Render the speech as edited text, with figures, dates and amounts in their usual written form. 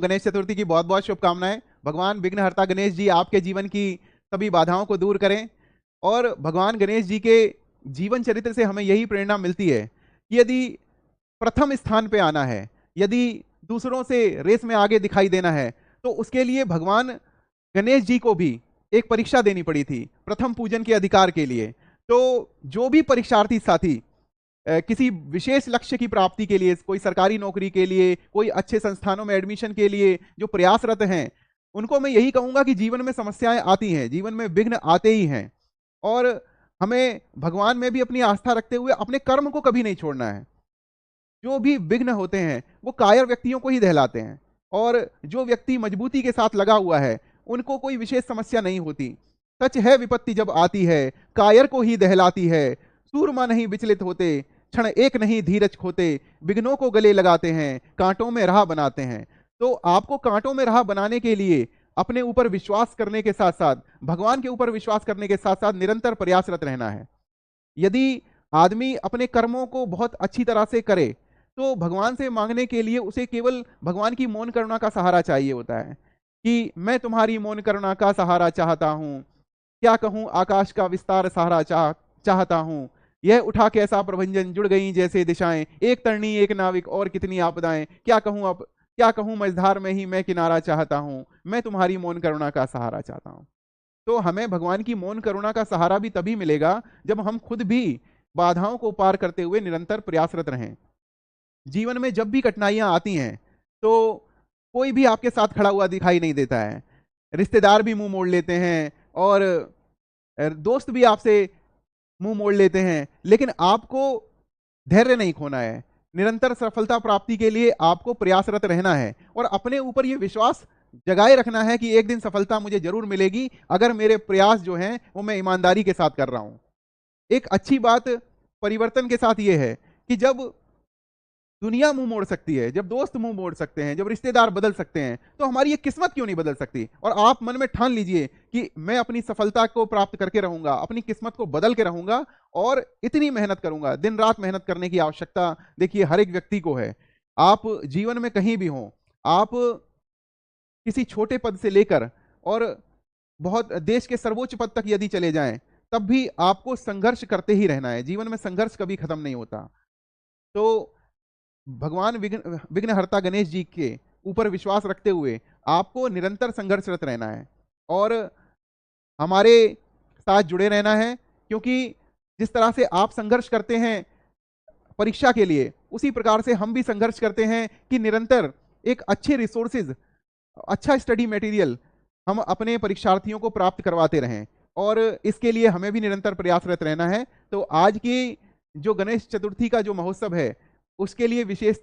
गणेश चतुर्थी की बहुत बहुत शुभकामनाएं। भगवान विघ्नहर्ता गणेश जी आपके जीवन की सभी बाधाओं को दूर करें। और भगवान गणेश जी के जीवन चरित्र से हमें यही प्रेरणा मिलती है कि यदि प्रथम स्थान पे आना है, यदि दूसरों से रेस में आगे दिखाई देना है, तो उसके लिए भगवान गणेश जी को भी एक परीक्षा देनी पड़ी थी प्रथम पूजन के अधिकार के लिए। तो जो भी परीक्षार्थी साथी किसी विशेष लक्ष्य की प्राप्ति के लिए, कोई सरकारी नौकरी के लिए, कोई अच्छे संस्थानों में एडमिशन के लिए जो प्रयासरत हैं, उनको मैं यही कहूंगा कि जीवन में समस्याएं आती हैं, जीवन में विघ्न आते ही हैं, और हमें भगवान में भी अपनी आस्था रखते हुए अपने कर्म को कभी नहीं छोड़ना है। जो भी विघ्न होते हैं वो कायर व्यक्तियों को ही दहलाते हैं, और जो व्यक्ति मजबूती के साथ लगा हुआ है उनको कोई विशेष समस्या नहीं होती। सच है विपत्ति जब आती है कायर को ही दहलाती है, सूरमा नहीं विचलित होते, क्षण एक नहीं धीरज खोते, विघ्नों को गले लगाते हैं, कांटों में राह बनाते हैं। तो आपको कांटों में राह बनाने के लिए अपने ऊपर विश्वास करने के साथ साथ, भगवान के ऊपर विश्वास करने के साथ साथ निरंतर प्रयासरत रहना है। यदि आदमी अपने कर्मों को बहुत अच्छी तरह से करे तो भगवान से मांगने के लिए उसे केवल भगवान की मौन करुणा का सहारा चाहिए होता है कि मैं तुम्हारी मौन करुणा का सहारा चाहता हूं, क्या कहूं आकाश का विस्तार सहारा चाहता हूं, यह उठा कैसा प्रभंजन जुड़ गई जैसे दिशाएं, एक तरनी एक नाविक और कितनी आपदाएं, क्या कहूं मझधार में ही मैं किनारा चाहता हूं, मैं तुम्हारी मौन करुणा का सहारा चाहता हूं। तो हमें भगवान की मौन करुणा का सहारा भी तभी मिलेगा जब हम खुद भी बाधाओं को पार करते हुए निरंतर प्रयासरत रहें। जीवन में जब भी कठिनाइयां आती हैं तो कोई भी आपके साथ खड़ा हुआ दिखाई नहीं देता है, रिश्तेदार भी मुंह मोड़ लेते हैं, और दोस्त भी आपसे मुंह मोड़ लेते हैं, लेकिन आपको धैर्य नहीं खोना है। निरंतर सफलता प्राप्ति के लिए आपको प्रयासरत रहना है और अपने ऊपर यह विश्वास जगाए रखना है कि एक दिन सफलता मुझे जरूर मिलेगी, अगर मेरे प्रयास जो हैं वो मैं ईमानदारी के साथ कर रहा हूं। एक अच्छी बात परिवर्तन के साथ यह है कि जब दुनिया मुंह मोड़ सकती है, जब दोस्त मुंह मोड़ सकते हैं, जब रिश्तेदार बदल सकते हैं, तो हमारी ये किस्मत क्यों नहीं बदल सकती? और आप मन में ठान लीजिए कि मैं अपनी सफलता को प्राप्त करके रहूंगा, अपनी किस्मत को बदल के रहूंगा और इतनी मेहनत करूंगा। दिन रात मेहनत करने की आवश्यकता देखिए हर एक व्यक्ति को है। आप जीवन में कहीं भी हों, आप किसी छोटे पद से लेकर और बहुत देश के सर्वोच्च पद तक यदि चले जाएं, तब भी आपको संघर्ष करते ही रहना है। जीवन में संघर्ष कभी खत्म नहीं होता। तो भगवान विघ्नहर्ता गणेश जी के ऊपर विश्वास रखते हुए आपको निरंतर संघर्षरत रहना है और हमारे साथ जुड़े रहना है, क्योंकि जिस तरह से आप संघर्ष करते हैं परीक्षा के लिए, उसी प्रकार से हम भी संघर्ष करते हैं कि निरंतर एक अच्छे रिसोर्सेज, अच्छा स्टडी मटेरियल हम अपने परीक्षार्थियों को प्राप्त करवाते रहें, और इसके लिए हमें भी निरंतर प्रयासरत रहना है। तो आज की जो गणेश चतुर्थी का जो महोत्सव है उसके लिए विशेष